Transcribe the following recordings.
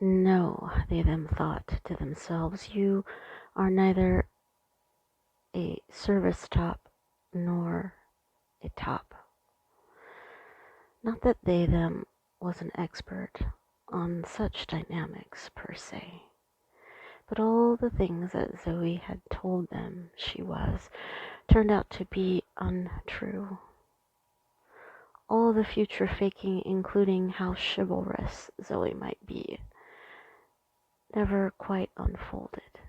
No, they them thought to themselves, you are neither a service top nor a top. Not that they them was an expert on such dynamics per se, but all the things that Zoe had told them she was turned out to be untrue. All the future faking, including how chivalrous Zoe might be, never quite unfolded.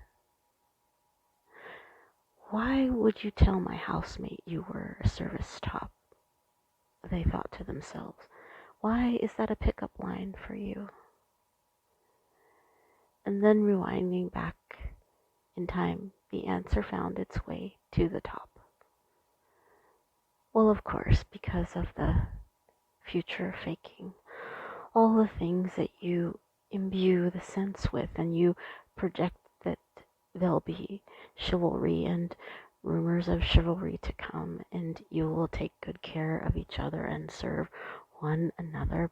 Why would you tell my housemate you were a service top? They thought to themselves. Why is that a pickup line for you? And then rewinding back in time, the answer found its way to the top. Well, of course, because of the future faking. All the things that you imbue the sense with, and you project that there'll be chivalry and rumors of chivalry to come, and you will take good care of each other and serve one another.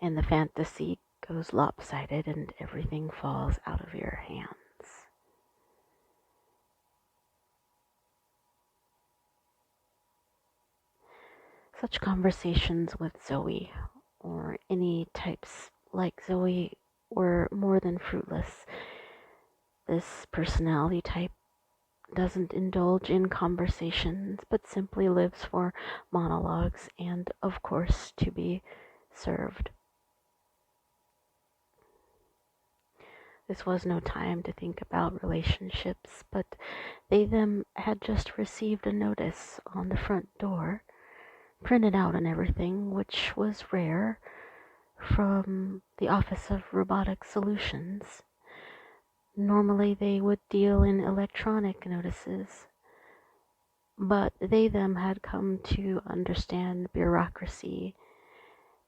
And the fantasy goes lopsided and everything falls out of your hands. Such conversations with Zoe, or any types like Zoe, were more than fruitless. This personality type doesn't indulge in conversations, but simply lives for monologues and, of course, to be served. This was no time to think about relationships, but they them had just received a notice on the front door, printed out and everything, which was rare, from the Office of Robotic Solutions. Normally they would deal in electronic notices, but they them had come to understand bureaucracy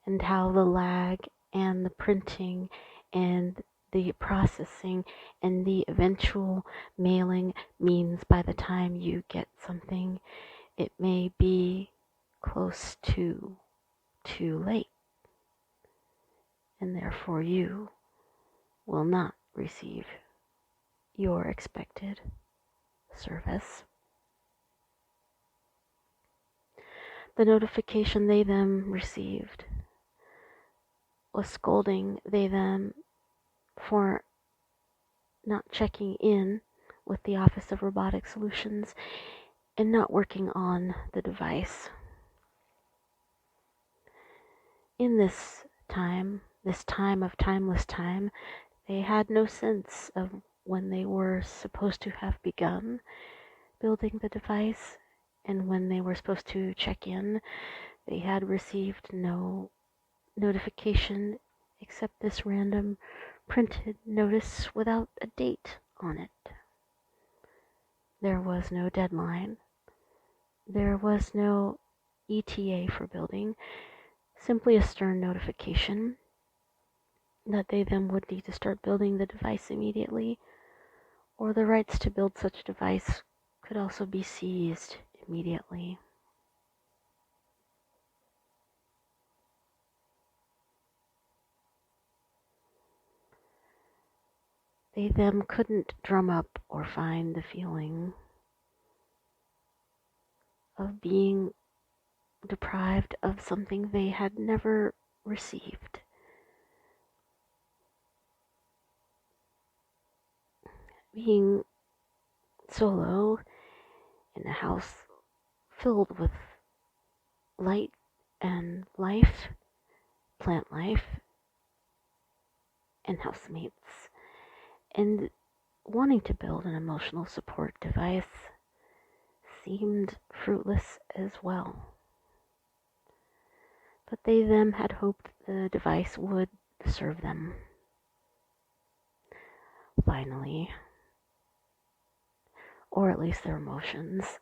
and how the lag and the printing and the processing and the eventual mailing means by the time you get something, it may be close to too late, and therefore you will not receive your expected service. The notification they them received was scolding they them for not checking in with the Office of Robotic Solutions and not working on the device. In this time of timeless time, they had no sense of when they were supposed to have begun building the device and when they were supposed to check in. They had received no notification except this random printed notice without a date on it. There was no deadline. There was no ETA for building, simply a stern notification that they then would need to start building the device immediately, or the rights to build such a device could also be seized immediately. They them couldn't drum up or find the feeling of being deprived of something they had never received. Being solo in a house filled with light and life, plant life, and housemates, and wanting to build an emotional support device seemed fruitless as well. But they them had hoped the device would serve them. Finally, or at least their emotions.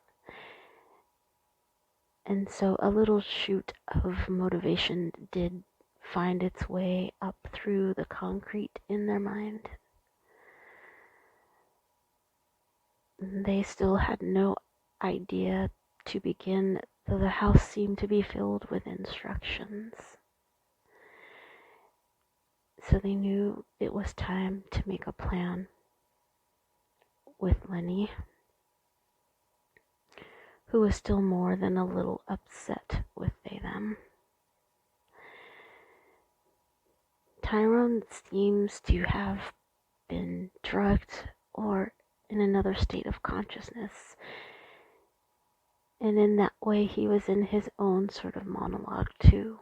And so a little shoot of motivation did find its way up through the concrete in their mind. They still had no idea to begin, though the house seemed to be filled with instructions. So they knew it was time to make a plan with Lenny, who was still more than a little upset with they them. Tyrone seems to have been drugged or in another state of consciousness, and in that way he was in his own sort of monologue too.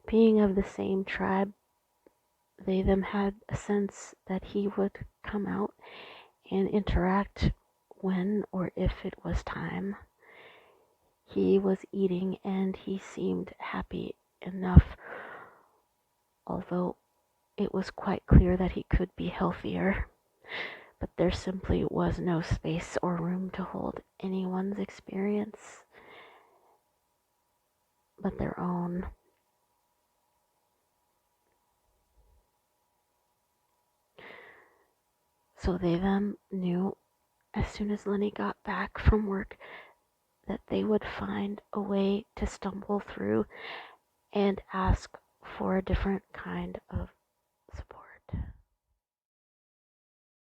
Being of the same tribe, they them had a sense that he would come out and interact when or if it was time. He was eating and he seemed happy enough, although it was quite clear that he could be healthier. But there simply was no space or room to hold anyone's experience but their own. So they them knew as soon as Lenny got back from work that they would find a way to stumble through and ask for a different kind of support.